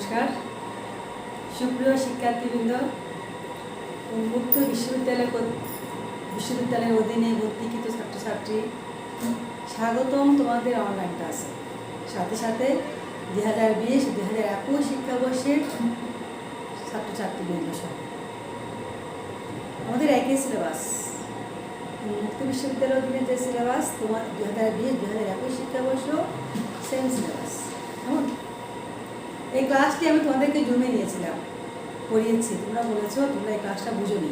নমস্কার সুপ্রিয় শিক্ষার্থীবৃন্দ, উন্মুক্ত বিশ্ববিদ্যালয়ের অধীনে ভর্তিকৃত ছাত্রছাত্রী স্বাগতম তোমাদের অনলাইন ক্লাসে। সাথে সাথে 2020-2021 শিক্ষাবর্ষের ছাত্রছাত্রীবৃন্দ সহ আমাদের একই সিলেবাস, উন্মুক্ত বিশ্ববিদ্যালয়ের অধীনে যে সিলেবাস তোমার 2020-2021 শিক্ষাবর্ষ সেম সিলেবাস। কেমন? এই ক্লাসটি আমি তোমাদেরকে জমে নিয়েছিলাম, পড়িয়েছি, তোমরা বলেছো তোমরা এই ক্লাসটা বুঝোনি,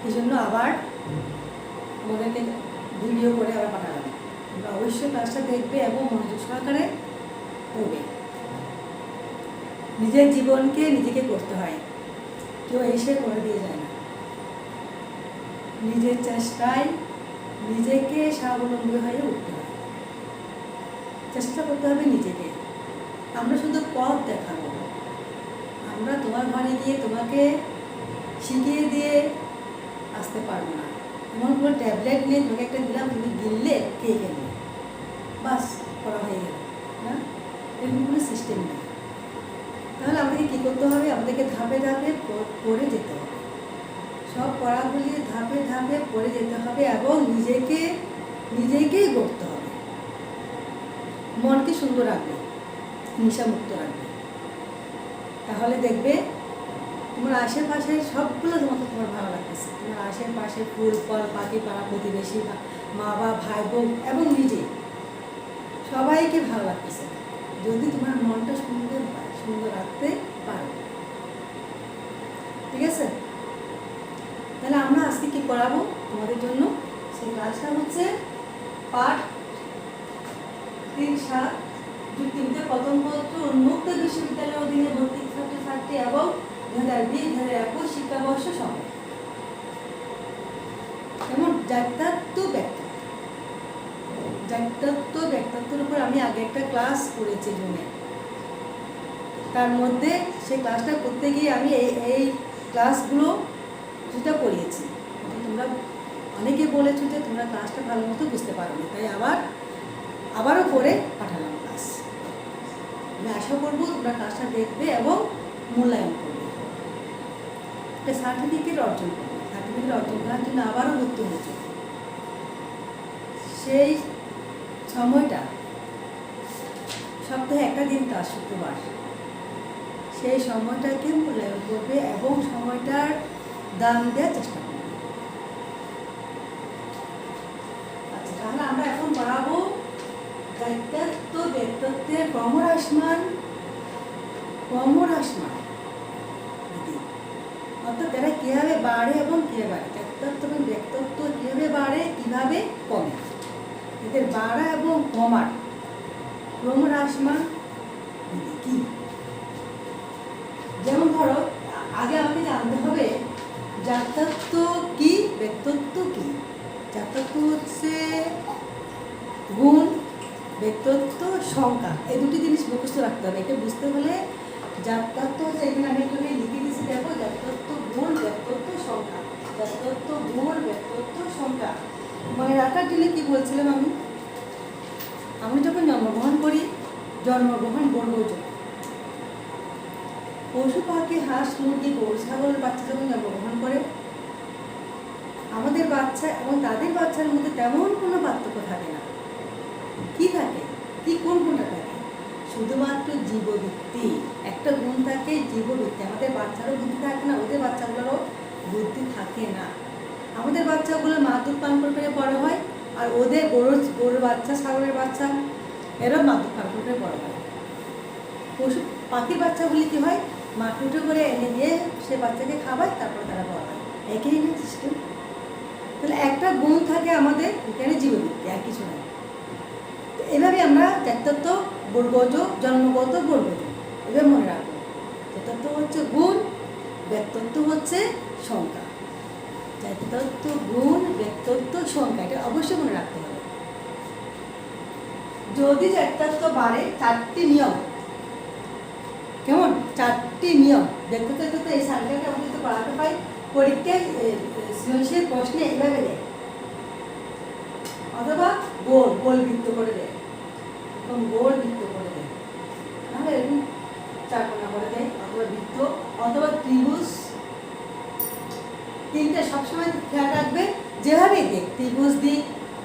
এই জন্য আবার তোমাদেরকে ভিডিও করে আবার পাঠালাম। তোমরা অবশ্যই ক্লাসটা দেখবে এবং মনোযোগ সহকারে পড়বে। নিজের জীবনকে নিজেকে করতে হয়, কেউ এসে করে দিয়ে যায় না। নিজের চেষ্টায় নিজেকে স্বাবলম্বী হয়ে উঠতে হয়, চেষ্টা করতে হবে নিজেকে। আমরা শুধু পথ দেখাবো, আমরা তোমার ঘরে গিয়ে তোমাকে শিখিয়ে দিয়ে আসতে পারবো না। এমন কোনো ট্যাবলেট নিয়ে তোমাকে একটা দিলাম, তুমি গিললে খেয়ে গেলে বাস করা হয়ে গেল না, এরকম কোনো সিস্টেম নেই। তাহলে আমাদেরকে কী করতে হবে? আমাদেরকে ধাপে ধাপে পড়ে যেতে হবে, সব পড়াগুলি ধাপে ধাপে পড়ে যেতে হবে এবং নিজেকেই গড়তে হবে। মনকে সুন্দর রাখবে, হিংসামুক্ত রাখবে, তাহলে দেখবে তোমার আশেপাশে সবগুলো তোমার ভালো লাগতেছে। তোমার আশেপাশে ফুল ফল পাখি পাড়া প্রতিবেশী মা বাবা ভাই বোন এবং নিজে সবাইকে ভালো লাগতেছে যদি তোমার মনটা সুন্দর রাখতে পারো। ঠিক আছে? তাহলে আমরা আজকে কি করাবো তোমাদের জন্য? সেই ক্লাসটা হচ্ছে পাঠ 3-7 যুক্তিবিদ্যা প্রথম পত্র, উন্মুক্ত বিশ্ববিদ্যালয়ের অধীনে ভর্তি ছাত্রছাত্রী এবং 2020-2021 শিক্ষাবর্ষ সহ। যেমন ব্যক্তিত্বের উপর আমি আগে একটা ক্লাস করেছি জুনে, তার মধ্যে সেই ক্লাসটা করতে গিয়ে আমি এই ক্লাসগুলো যেটা পড়িয়েছি। তোমরা অনেকে বলেছো যে তোমরা ক্লাসটা ভালো মতো বুঝতে পারোনি, তাই আবারও করে পাঠালাম ক্লাস। আমি আশা করবো তোমরা ক্লাসটা দেখবে এবং মূল্যায়ন করবে, একটা সার্টিফিকেট অর্জন করবে। সার্টিফিকেট অর্জন করার জন্য আবারও ভর্তি হয়েছে। সেই সময়টা সপ্তাহে একটা দিন ক্লাস, শুক্রবার, সেই সময়টাকে মূল্যায়ন করবে এবং সময়টার দাম দেওয়ার চেষ্টা করবে। আচ্ছা, তাহলে আমরা এখন পড়াবো ব্যক্তিত্বের ক্রমহ্রাসমান অর্থাৎ এরা কীভাবে বাড়ে এবং কীভাবে বাড়ে, ব্যক্তিত্ব এবং ব্যক্তিত্ব কীভাবে বাড়ে কীভাবে কমে, এদের বাড়া এবং কমার ক্রমহ্রাসমান কি। যেমন ধরো, আগে আমাকে জানতে হবে জাতত্ব কি, ব্যক্তিত্ব কি। জাতত্ব হচ্ছে গুণ, ব্যক্তিত্ব সংখ্যা, এই দুটি জিনিস মুখস্থ রাখতে হবে। এটা বুঝতে হলে জাতত্ব হচ্ছে, এখানে আমি একটু লিখে দিচ্ছি, দেখো, জাতত্ব গুণ ব্যক্তিত্ব সংখ্যা, জাতত্ব গুণ ব্যক্তিত্ব সংখ্যা। মনে রাখার জন্য কি বলছিলাম আমি যখন জন্মগ্রহণ করি, জন্মগ্রহণ বর্গজ, পশু পাখি হাঁস মুরগি গরু ছাগলের বাচ্চা যখন জন্মগ্রহণ করে, আমাদের বাচ্চা এবং তাদের বাচ্চার মধ্যে তেমন কোনো পার্থক্য থাকে না। কি থাকে? কোন গুণটা থাকে? শুধুমাত্র জীববৃত্তি, একটা গুণ থাকে, জীববৃত্তি। আমাদের বাচ্চারও বুদ্ধি থাকে না, ওদের বাচ্চাগুলোরও বুদ্ধি থাকে না। আমাদের বাচ্চাগুলো মা দুধ পান করে বড় হয়, আর ওদের গরুর বাচ্চা ছাগলের বাচ্চা এরাও মা দুধ পান করে বড় হয়। পশু পাখির বাচ্চাগুলি কী হয়? মা টুটে করে এনে দিয়ে সে বাচ্চাকে খাওয়ায়, তারপর তারা বড় হয়। একই না সিস্টেম। তাহলে একটা গুণ থাকে আমাদের এখানে, জীববৃত্তি, আর কিছু নয়। এভাবে আমরা জাতত্ব বর্গজ, জন্মগত বর্গজ, এভাবে মনে রাখবো। জাতত্ব হচ্ছে গুণ, ব্যক্তিত্ব হচ্ছে সংখ্যা। জাতত্ব গুণ ব্যক্তিত্ব সংখ্যা, এটা অবশ্যই মনে রাখতে হবে। যদি জাতত্ব বাড়ে, 4টি নিয়ম। কেমন? 4টি নিয়ম। ব্যক্তিত্ব এই সার্কেলটা আমাদের তো পড়াতে পাই পরীক্ষায়, সৃজনশীল প্রশ্নে এইভাবে দেয়, অথবা গোল বৃত্ত করে দেয়, গোল বৃত্ত করে দেয়, নাহলে এরকম 4 কোণা অথবা বৃত্ত অথবা ত্রিভুজ, তিনটে সবসময় খেয়াল রাখবে। যেভাবেই দিক, ত্রিভুজ দিক,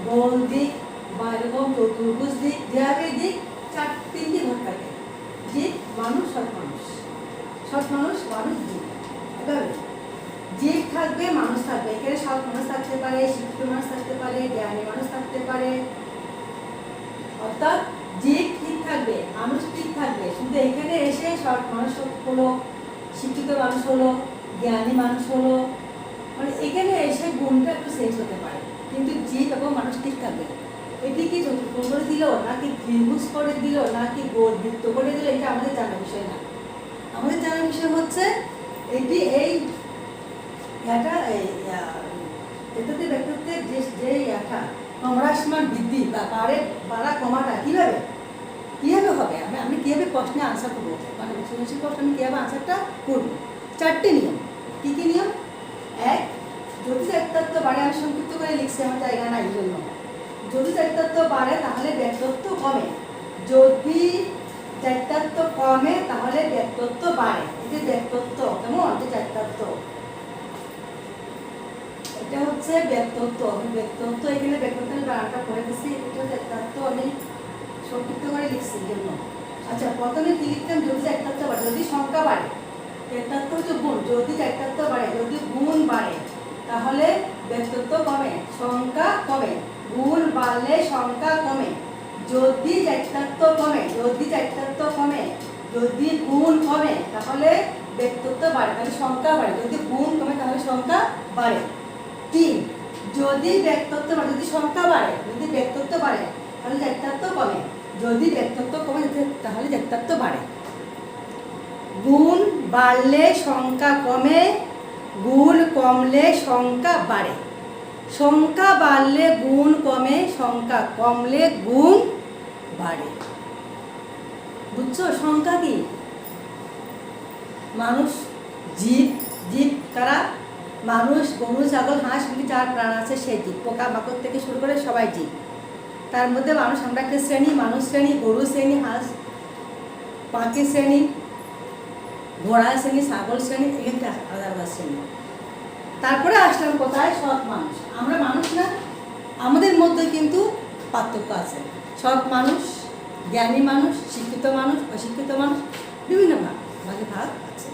গোল দিক বা এরকম চতুর্ভুজ দিক, যেভাবেই দিক, তিনটি ঘর থাকে। জীব, মানুষ, সৎ মানুষ। সৎ মানুষ, মানুষ, জীব। এভাবে জীব থাকবে, মানুষ থাকবে। এখানে সৎ মানুষ থাকতে পারে, শিক্ষিত মানুষ থাকতে পারে, জ্ঞানী মানুষ থাকতে পারে। অর্থাৎ জীব ঠিক থাকবে, মানুষ ঠিক থাকবে। শুধু এখানে এসে সৎ মানুষ হলো, শিক্ষিত মানুষ হলো, জ্ঞানী মানুষ হলো, মানে এখানে এসে গুণটা একটু চেঞ্জ হতে পারে, কিন্তু জীব এবং মানুষ ঠিক থাকবে। এটি কি চতুর্ভুজ করে দিল, নাকি ত্রিভুজ করে দিল, নাকি গোল বৃত্ত করে দিল, এটা আমাদের জানার বিষয় না। আমাদের জানার বিষয় হচ্ছে এটি এই এটাতে ব্যক্তিত্বের যে ক্রমহ্রাসমান বৃদ্ধি বা বাড়া কমাটা কিভাবে হবে, আমি কিভাবে প্রশ্নে আনসার করবো, মানে সৃজনশীল প্রশ্ন আমি কিভাবে আনসারটা করবো। চারটে নিয়ম। কি কি নিয়ম? এক, যদি চারিতার্থ বাড়ে, আমি সংক্ষিপ্ত করে লিখছি, আমার জায়গা নাই, এই জন্য। যদি চারিতার্থ বাড়ে তাহলে ব্যক্তিত্ব কমে, যদি চারিতার্থ কমে তাহলে ব্যক্তিত্ব বাড়ে। এটা ব্যক্তিত্ব, কেমন? চারিতার্থ, এটা হচ্ছে ব্যক্তিত্ব। এখানে ব্যক্তিত্বের বানানটা করে দিচ্ছি, এটা চারিতার্থ আমি সংক্ষিপ্ত করে লিখছি জন্য। আচ্ছা, প্রথমে কি লিখতাম? যদি চারিতার্থ বাড়ে, যদি সংখ্যা বাড়ে, চারিতার্থ হচ্ছে গুণ, যদি চারিতার্থ বাড়ে, যদি গুণ বাড়ে তাহলে ব্যক্তিত্ব কমে, সংখ্যা কমে। গুণ বাড়লে সংখ্যা কমে। যদি চারিতার্থ কমে, যদি গুণ কমে তাহলে ব্যক্তিত্ব বাড়ে, তাহলে সংখ্যা বাড়ে। যদি গুণ কমে তাহলে সংখ্যা বাড়ে। 3, যদি ব্যক্তিত্ব বাড়ে, যদি সংখ্যা বাড়ে, যদি ব্যক্তিত্ব বাড়ে তাহলে চারিতার্থ কমে, যদি ব্যক্তিত্ব কমে তাহলে চারিতার্থ বাড়ে। গুণ বাড়লে সংখ্যা কমে, গুণ কমলে সংখ্যা বাড়ে। সংখ্যা বাড়লে গুণ কমে, সংখ্যা কমলে গুণ বাড়ে। বুঝছো? সংখ্যা কি? মানুষ, জীব, কারা? মানুষ, গরু, ছাগল, হাঁস, মুরগি, যার প্রাণ আছে সেই জীব। পোকা মাকড় থেকে শুরু করে সবাই জীব। তার মধ্যে মানুষ আমরা একটা শ্রেণী, মানুষ শ্রেণী, গরু শ্রেণী, হাঁস, পাখি শ্রেণী, ঘোড়া শ্রেণী, ছাগল শ্রেণী, এখানে আলাদা আলাদা শ্রেণী। তারপরে আসলাম কোথায়? সৎ মানুষ। আমরা মানুষ না, আমাদের মধ্যে কিন্তু পার্থক্য আছে। সৎ মানুষ, জ্ঞানী মানুষ, শিক্ষিত মানুষ, অশিক্ষিত মানুষ, বিভিন্ন ভাগ আছে।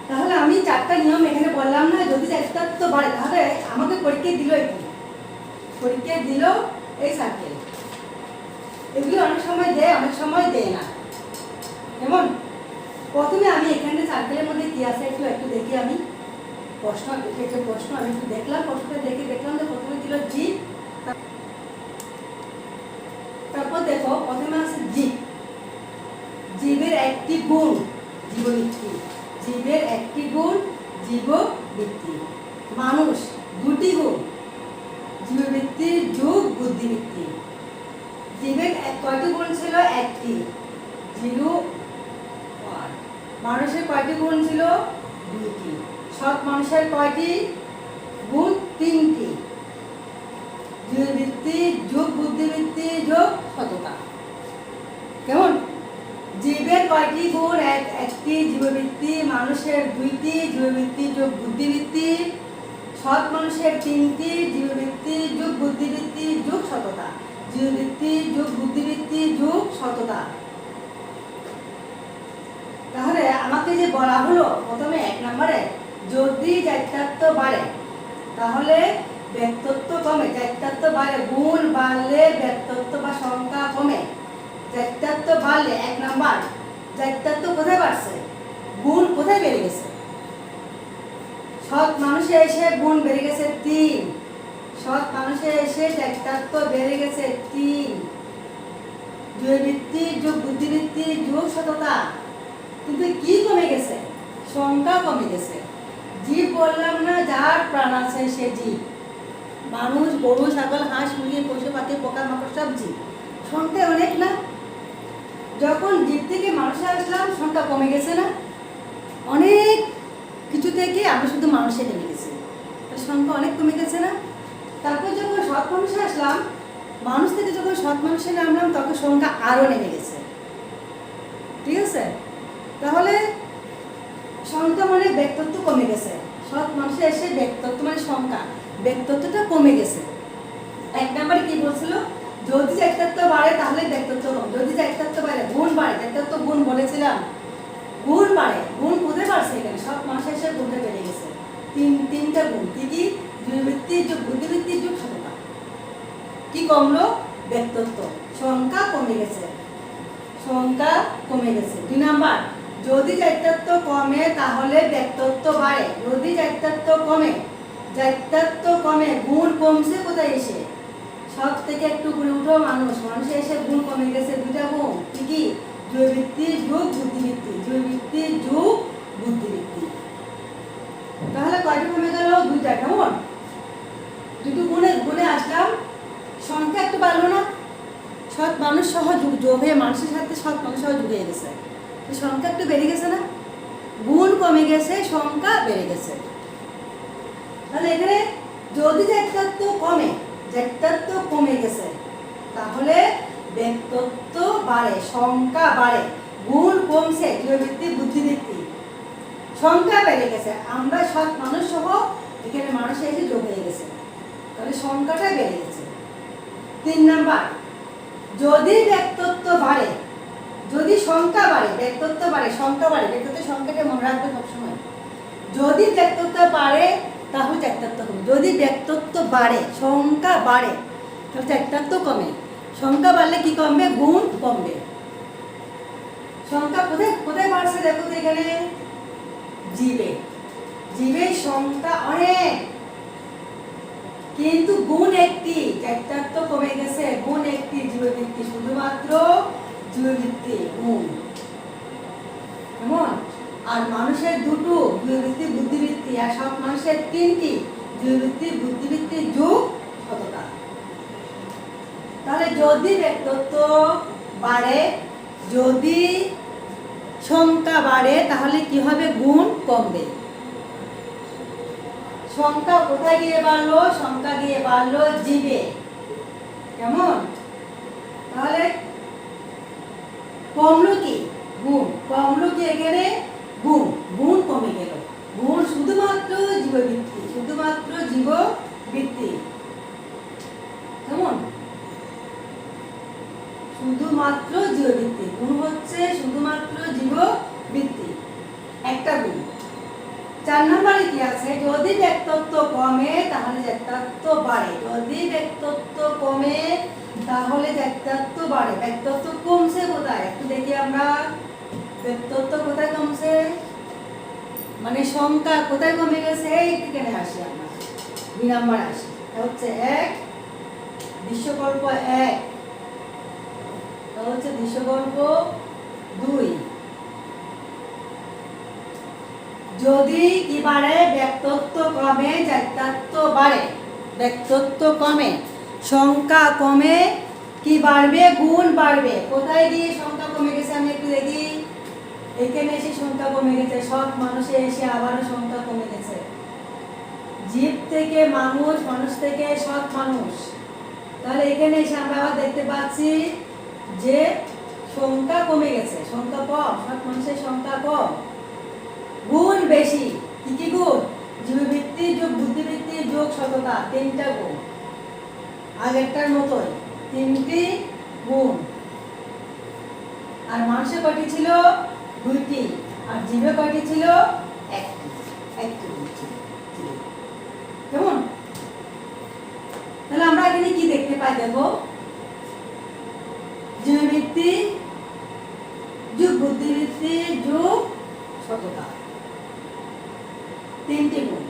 তাহলে আমি চারটা নিয়ম এখানে বললাম না। যদি চারিতার্থ বাড়ে তাহলে আমাকে পরীক্ষা দিল, পরীক্ষা দিল এই সার্কেল। এগুলো অনেক সময় দেয়, অনেক সময় দেয় না। যেমন প্রথমে আমি এখানে সার্কেলের মধ্যে কি আছে একটু দেখি। আমি প্রশ্ন আমি একটু দেখলাম, প্রশ্নটা দেখলাম যে প্রথমে ছিল জীব, তারপর দেখো প্রথমে আছে জীব। জীবের একটি গুণ জীববৃত্তি, জীবের একটি গুণ জীববৃত্তি। মানুষ দুটি গুণ, জীববৃত্তি যোগ বুদ্ধিবৃত্তি। জীবের কয়টি গুণ ছিল? একটি, 0, 1। মানুষের কয়টি গুণ ছিল? 2টি। সৎ মানুষের কয়টি গুণ? 3টি। জীববৃত্তি যোগ বুদ্ধিবৃত্তি যোগ সততা। কেমন? জীবের কয়টি গুণ? একটি জীববৃত্তি, মানুষের 2টি, জীববৃত্তি যোগ বুদ্ধিবৃত্তি। সৎ মানুষের 3টি, জীববৃত্তি যোগ বুদ্ধিবৃত্তি যোগ সততা। জীববৃত্তি যোগ বুদ্ধিবৃত্তি যোগ সততা। তাহলে আমাকে যে বলা হলো প্রথমে 1 নম্বরে, যদি চারিতার্থ বাড়ে তাহলে ব্যক্তিত্ব কমে। চারিতার্থ বাড়ে, গুণ বাড়লে ব্যক্তিত্ব বা সংখ্যা কমে। চারিতার্থ বাড়লে 1 নম্বর, চারিতার্থ কোথায় বাড়ছে? গুণ কোথায় বেড়ে গেছে? সৎ মানুষে এসে গুণ বেড়ে গেছে 3। সৎ মানুষে এসে চারিতার্থ বেড়ে গেছে 3। জীববৃত্তি যোগ বুদ্ধিবৃত্তি যোগ সততা। কিন্তু কি কমে গেছে? সংখ্যা কমে গেছে। জীব বললাম না, যার প্রাণ আছে সে জীব। মানুষ, গরু, ছাগল, হাঁস, মুরগি, পশু পাখি, পোকা মাকড় সব জীব। সংখ্যা অনেক না? যখন জীব থেকে মানুষে আসলাম সংখ্যা কমে গেছে না? অনেক কিছু থেকে আমরা শুধু মানুষে নেমে গেছি, সংখ্যা অনেক কমে গেছে না? তারপর যখন সৎ মানুষে আসলাম, মানুষ থেকে যখন সৎ মানুষে নামলাম তখন সংখ্যা আরও নেমে গেছে। ঠিক আছে? তাহলে সংখ্যা মানে ব্যক্তিত্ব কমে গেছে। সৎ মানুষের এসে ব্যক্তিত্ব মানে সংখ্যা, ব্যক্তিত্বটা কমে গেছে। এক নম্বরে কি বলছিল, যদি ব্যক্তিত্ব বাড়ে তাহলে ব্যক্তিত্ব কম, যদি ব্যক্তিত্ব বাড়ে গুণ বাড়ে, ব্যক্তিত্ব গুণ বলেছিলাম, গুণ বাড়ে, গুণ কোথায় বাড়ছে এখানে, সব মানুষের এসে গুণটা বেড়ে গেছে। তিনটা গুণ কি কি, দুর্বৃত্তির যুগ, বুদ্ধিবৃত্তির যুগ, সততা। কি কমলো, ব্যক্তিত্ব, সংখ্যা কমে গেছে, সংখ্যা কমে গেছে। 2 নাম্বার, যদি জাত্যত্ব কমে তাহলে ব্যক্তিত্ব বাড়ে, যদি জাত্যত্ব কমে, গুণ কমছে কোথায় এসে, সব থেকে একটু উপরে উঠো মানুষের এসে গুণ কমে গেছে, 2টা গুণ কি কি, জৈবৃত্তির যুগ, বুদ্ধিবৃত্তি, জৈবৃত্তির যুগ, বুদ্ধিবৃত্তি। তাহলে কয়টা কমে গেল, 2টা। কেমন, দুটো গুণে আসলাম, সংখ্যা একটু বাড়লো না, সৎ মানুষ সহ যোগ হয়ে মানুষের সাথে সৎ মানুষ সহ যোগ হয়ে গেছে, সংখ্যা একটু বেড়ে গেছে না, গুণ কমে গেছে, সংখ্যা বেড়ে গেছে। তাহলে এখানে যদি জাত্যত্ব কমে গেছে তাহলে ব্যক্তিত্ব বাড়ে, সংখ্যা বাড়ে, গুণ কমছে, জৈবৃত্তি, বুদ্ধিবৃত্তি, সংখ্যা বেড়ে গেছে, আমরা সৎ মানুষ সহ এখানে মানুষ এসে যোগ হয়ে গেছে, তাহলে সংখ্যাটা বেড়ে গেছে। 3 নাম্বার, যদি ব্যক্তিত্ব বাড়ে, যদি সংখ্যা বাড়ে, ব্যক্তিত্ব বাড়ে, সংখ্যা বাড়ে, ব্যক্তিত্ব সংখ্যাটা মনে রাখবে সবসময়, যদি ব্যক্তিত্ব বাড়ে তাহলে জাত্যত্ব কমে, যদি ব্যক্তিত্ব বাড়ে, সংখ্যা বাড়ে তাহলে জাত্যত্ব কমে, সংখ্যা বাড়লে কি কমবে, গুণ কমবে। সংখ্যা কোথায় বাড়ছে দেখো তো, এখানে জীবের সংখ্যা অনেক, কিন্তু গুণ একটি, জাত্যত্ব কমে গেছে, গুণ একটি, জীববৃত্তি, শুধুমাত্র জীববৃত্তি, গুণ। কেমন, আর মানুষের 2টো, জীববৃত্তি, বুদ্ধিবৃত্তি, আর সব মানুষের 3টি, জীববৃত্তি, বুদ্ধিবৃত্তি, যুগ, সততা। তাহলে যদি ব্যক্তিত্ব বাড়ে, যদি সংখ্যা বাড়ে তাহলে কি হবে, গুণ কমবে। সংখ্যা কোথায় গিয়ে বাড়লো, সংখ্যা গিয়ে বাড়লো জীবে। কেমন, তাহলে কমলো কি, গুণ কমলো কি, এখানে গুণ কমে গেল, গুণ শুধুমাত্র জীববৃত্তি, শুধুমাত্র জীববৃত্তি। কেমন, শুধুমাত্র জীববৃত্তি, গুণ হচ্ছে শুধুমাত্র জীববৃত্তি, একটা গুণ। 4 নম্বরে কি আছে, যদি ব্যক্তিত্ব কমে তাহলে জাত্যত্ব বাড়ে, যদি ব্যক্তিত্ব কমে তাহলে জাত্যত্ব বাড়ে। ব্যক্তিত্ব কমছে কোথায় একটু দেখি আমরা, ব্যক্তিত্ব কোথায় কমছে, মানে সংখ্যা কোথায় কমে গেছে, এইখানে আসি আমরা, 2 নম্বরে আসি, হচ্ছে 1 দৃশ্যকল্প 1, হচ্ছে দৃশ্যকল্প 2। যদি কি বাড়ে, ব্যক্তিত্ব কমে, জাত্যত্ব বাড়ে, ব্যক্তিত্ব কমে, সংখ্যা কমে, কি বাড়বে, গুণ বাড়বে। কোথায় গিয়ে সংখ্যা কমে গেছে আমি একটু দেখি, এখানে এসে সংখ্যা কমে গেছে, সব মানুষে এসে আবারও সংখ্যা কমে গেছে, জীব থেকে মানুষ, মানুষ থেকে সৎ মানুষ। তাহলে এখানে এসে আমরা আবার দেখতে পাচ্ছি যে সংখ্যা কমে গেছে, সংখ্যা কম, সৎ মানুষের সংখ্যা কম, গুণ বেশি। কি কি গুণ, জীববৃত্তি, যোগ, বুদ্ধিবৃত্তি, যোগ, সততা, 3টা গুণ, আগেরটার মতোই 3টি গুণ। আর মানুষের কয়টি ছিল, 2টি, আর জীবে কয়টি ছিল, 1টি গুণ ছিল। কেমন, তাহলে আমরা এখানে কি দেখতে পাই, দেখো, জীববৃত্তি, যোগ, বুদ্ধিবৃত্তি, যোগ, সততা, 3টি গুণ।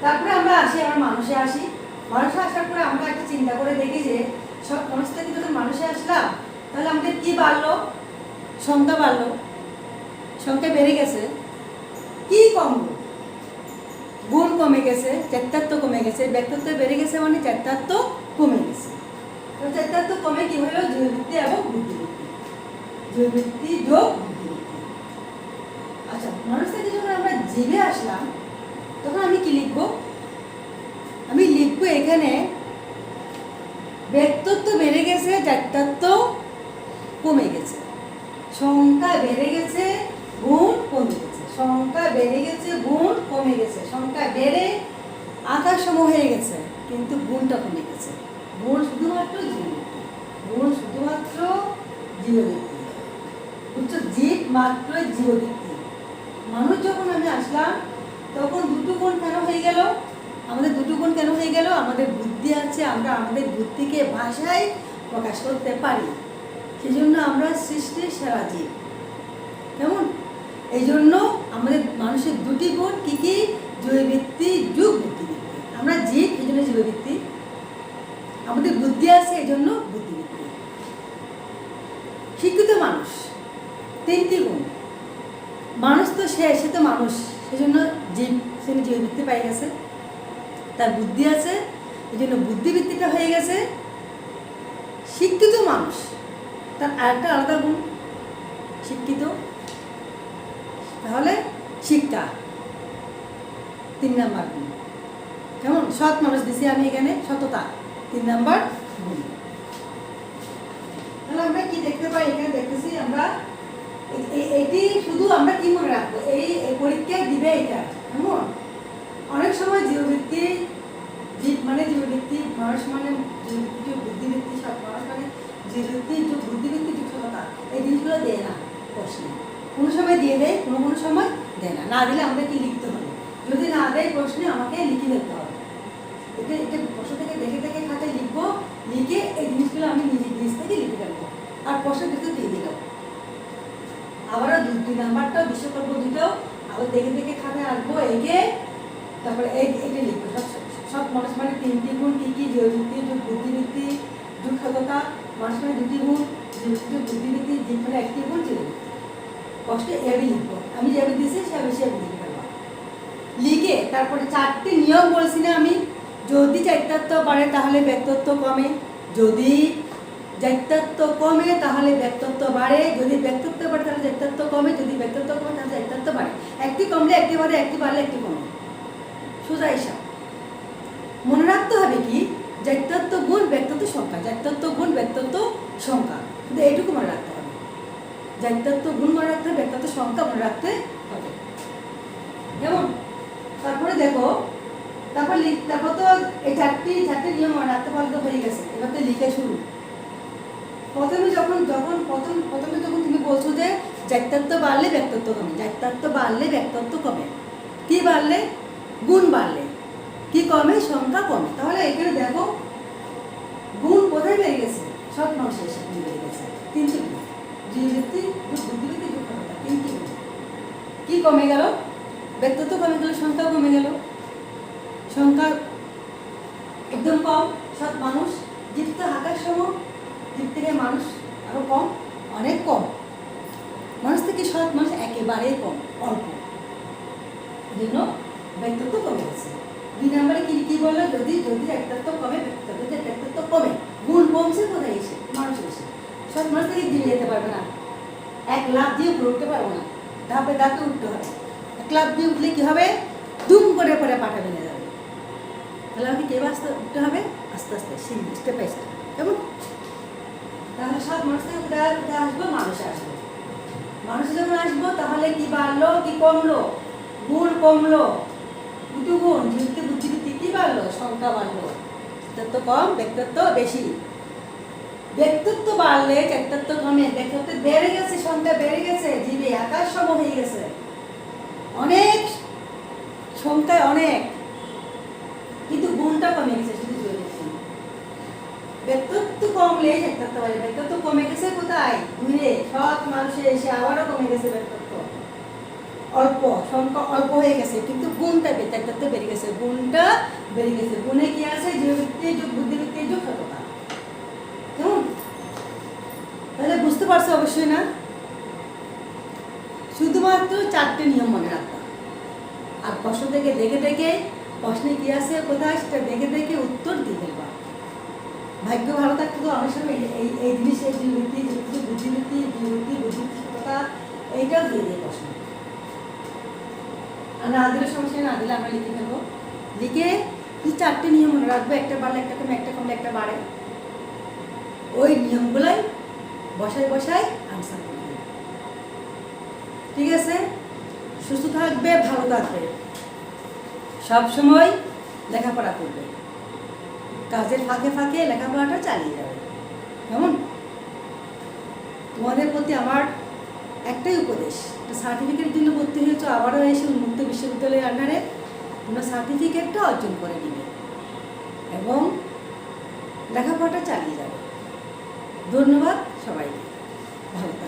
তারপরে আমরা আসি, আমরা মানুষে আসি, মানুষে আসার পরে আমরা একটা চিন্তা করে দেখি যে সব মানুষ থেকে যখন মানুষে আসলাম তাহলে আমাদের কি বাড়লো, সংখ্যা বাড়লো, সংখ্যা বেড়ে গেছে, কি কমলো, গুণ কমে গেছে, জাত্যত্ব কমে গেছে, ব্যক্তিত্ব বেড়ে গেছে, মানে জাত্যত্ব কমে গেছে। তো জাত্যত্ব কমে কি হলো, জীববৃত্তি এবং বুদ্ধিবৃত্তি, জীববৃত্তি, যোগ, বুদ্ধিবৃত্তি। আচ্ছা, মানুষ থেকে যখন আমরা জীবে আসলাম তখন আমি কি লিখবো, আমি লিখবো এখানে ব্যক্তিত্ব বেড়ে গেছে, জাত্যত্ব কমে গেছে, সংখ্যা বেড়ে গেছে, গুণ কমে গেছে। সংখ্যা বেড়ে গেছে, গুণ কমে গেছে। সংখ্যা বেড়ে আকাশ সম হয়ে গেছে, কিন্তু গুণটা কমে গেছে। গুণ শুধুমাত্র জীববৃত্তি, গুণ শুধুমাত্র জীববৃত্তি, বুঝছো? জীব মাত্র জীববৃত্তি। মানুষ যখন আমি আসলাম তখন দুটো গুণ কেন হয়ে গেল? আমাদের দুটো গুণ কেন হয়ে গেল? আমাদের বুদ্ধি আছে, আমরা আমাদের বুদ্ধিকে ভাষায় প্রকাশ করতে পারি, সেজন্য আমরা সৃষ্টির সেরা জীব। কেমন? এই জন্য আমাদের মানুষের দুটি গুণ কি কি? জীববৃত্তি, যুগ বুদ্ধিবৃত্তি। আমরা জীব, এই জন্য জীববৃত্তি। আমাদের বুদ্ধি আছে, এই জন্য বুদ্ধিবৃত্তি। শিক্ষিত মানুষ, তিনটি গুণ। মানুষ তো সে তো মানুষ, সেজন্য জীব, সে জীববৃত্তি পাই গেছে। তার বুদ্ধি আছে, এই জন্য বুদ্ধিবৃত্তিটা হয়ে গেছে। শিক্ষিত মানুষ, তার আরেকটা আলাদা গুণ, শিক্ষিত। তাহলে শিক্ষা 3 নাম্বার গুণ। কেমন? সৎ মানুষ দিছি আমি এখানে, সততা 3 নাম্বার গুণ। তাহলে আমরা কি দেখতে পাই? এখানে দেখতেছি আমরা এটি শুধু আমরা কি মনে রাখবো? এই পরীক্ষায় দিবে এটা। কেমন? অনেক সময় জীববৃত্তি, জীব মানে জীববৃত্তি, মানুষ মানে জীববৃত্তি, বুদ্ধিবৃত্তি, সৎ মানুষ মানে জীববৃত্তি, বুদ্ধিবৃত্তি, সততা, এই জিনিসগুলো দেয় না প্রশ্নে। কোনো সময় দিয়ে দেয়, কোনো সময় দেয় না। না দিলে আমাদের কি লিখতে হবে? যদি না দেয় প্রশ্নে, আমাকে লিখে ফেলতে হবে। এটা প্রশ্ন থেকে দেখে দেখে খাতায় লিখবো, লিখে এই জিনিসগুলো আমি নিজ থেকে লিখে ফেলবো, আর প্রশ্নের ভিতরে দিয়ে দিলাম। আবারও 2 নাম্বারটাও বিশ্ব করবো, দুটোও আবার দেখে দেখে খাতায় আঁকবো, এঁকে তারপরে এটা লিখবো। সব মানুষ মানে 3টি গুণ কি কি? জীববৃত্তি, যুগ বুদ্ধিবৃত্তি, যুগ সততা। মানুষ মানে 2টি গুণ, যুগ বুদ্ধিবৃত্তি, জীব মানে 1টি গুণ, জীববৃত্তি। কষ্টে এবি লিখবো, আমি যেভাবে দিয়েছি সেভাবে লিখে ফেলবো। লিখে তারপরে 4টি নিয়ম বলছি না আমি? যদি জাত্যত্ব বাড়ে তাহলে ব্যক্তিত্ব কমে, যদি জাত্যত্ব কমে তাহলে ব্যক্তিত্ব বাড়ে, যদি ব্যক্তিত্ব বাড়ে তাহলে জাত্যত্ব কমে, যদি ব্যক্তিত্ব কমে তাহলে জাত্যত্ব বাড়ে। একটি কমলে একটি বাড়ে, একটি বাড়লে একটি কমে। সোজা হিসাব। মনে রাখতে হবে কি? জাত্যত্ব গুণ ব্যক্তিত্ব সংখ্যা, জাত্যত্ব গুণ ব্যক্তিত্ব সংখ্যা, শুধু এইটুকু মনে রাখতে হবে। জাত্যত্ব গুণ মনে রাখতে হবে, ব্যক্তিত্ব সংখ্যা মনে রাখতে হবে। যেমন তারপরে দেখো, তারপর তো এই 4টি নিয়ম মনে রাখতে পারলে তো হয়ে গেছে। এবার তো লিখে শুরু। প্রথমে যখন তুমি বলছো যে জাত্যত্ব বাড়লে ব্যক্তিত্ব কমে, জাত্যত্ব বাড়লে ব্যক্তিত্ব কমে। কি বাড়লে? গুণ বাড়লে। কি কমে? সংখ্যা কমে। তাহলে এখানে দেখো গুণ কোথায় বেড়ে গেছে? সৎ মানুষের সাথে বেড়ে গেছে। 3টি গুণ, জীববৃত্তি, বুদ্ধিবৃত্তি, যুগ সততা, 3টি গুণ। কি কমে গেল? ব্যক্তিত্ব কমে গেল, সংখ্যা কমে গেল। সংখ্যা একদম কম। সৎ মানুষ, জীব তো আকাশ সম, জীব থেকে মানুষ আরো কম, অনেক কম। মানুষ থেকে সৎ মানুষ একেবারেই কম, অল্প। এই জন্য ব্যক্তিত্ব কমে গেছে। 2 নাম্বারে কি বললো? যদি ব্যক্তিত্ব কমে, ব্যক্তিত্ব কমে, গুণ কমছে কোথায়? এসে মানুষ এসে সৎ মানুষ থেকে দিয়ে যেতে পারবে না। 1 লাফ দিয়ে উপরে উঠতে পারবো না, ধাপে ধাপে উঠতে হবে। 1 লাফ দিয়ে উঠলে কি হবে? দুম করে পাটা ভেঙে যাবে। তাহলে আমাকে কে আস্তে উঠতে হবে? আস্তে আস্তে, স্টেপ বাই স্টেপ। কেমন? তাহলে সব মানুষ থেকে কোথায় আসবো? মানুষে আসবো। মানুষে যখন আসবো তাহলে কি বাড়লো কি কমলো? গুণ কমলো। 2 গুণ, জীববৃত্তি, বুদ্ধিবৃত্তি, কি বাড়লো? সংখ্যা বাড়লো। ব্যক্তিত্ব কম, ব্যক্তিত্ব বেশি। ব্যক্তিত্ব বাড়লে জাত্যত্ব কমে। ব্যক্তিত্ব বেড়ে গেছে, সংখ্যা বেড়ে গেছে, জীবে আকাশ সম হয়ে গেছে, অনেক সংখ্যায় অনেক, কিন্তু গুণটা কমে গেছে শুধু জীববৃত্তি। ব্যক্তিত্ব কমলে জাত্যত্ব বাড়ে। ব্যক্তিত্ব কমে গেছে কোথায়? ঘুরে সৎ মানুষে এসে আবারও কমে গেছে ব্যক্তিত্ব। অল্প, সংখ্যা অল্প হয়ে গেছে, কিন্তু গুণটা জাত্যত্ব বেড়ে গেছে, গুণটা বেড়ে গেছে। গুণে কি আছে? জীববৃত্তি, যুগ বুদ্ধিবৃত্তি, যুগ সততা। কেমন? তাহলে বুঝতে পারছো অবশ্যই না? শুধুমাত্র 4টি নিয়ম মনে রাখবা, আর প্রশ্ন থেকে দেখে দেখে প্রশ্নে কি আছে কোথায় সেটা দেখে দেখে উত্তর দিয়ে দেবা। ভাগ্য ভালো থাকতে তো অনেক সময় এই জিনিস, এই জীববৃত্তি, বুদ্ধিবৃত্তি, সততা, এইটাও দিয়ে দেয় প্রশ্ন। আর না দিলে সমস্যা, না দিলে আমরা লিখে ফেলবো। লিখে 4টি নিয়ম মনে রাখবো, একটা বাড়লে একটা কমে, একটা কমলে একটা বাড়ে। ওই নিয়মগুলাই বসায় আনসার করবে। ঠিক আছে? সুস্থ থাকবে, ভালো থাকবে, সবসময় লেখাপড়া করবে, কাজের ফাঁকে ফাঁকে লেখাপড়াটা চালিয়ে যাবে। কেমন? তোমাদের প্রতি আমার একটাই উপদেশ, সার্টিফিকেটের জন্য ভর্তি হয়েছো, আবারও এসে উন্মুক্ত বিশ্ববিদ্যালয়ের আন্ডারে তোমরা সার্টিফিকেটটা অর্জন করে নিবে এবং লেখাপড়াটা চালিয়ে যাবে। ধন্যবাদ সবাইকে, ভালো থাকবে।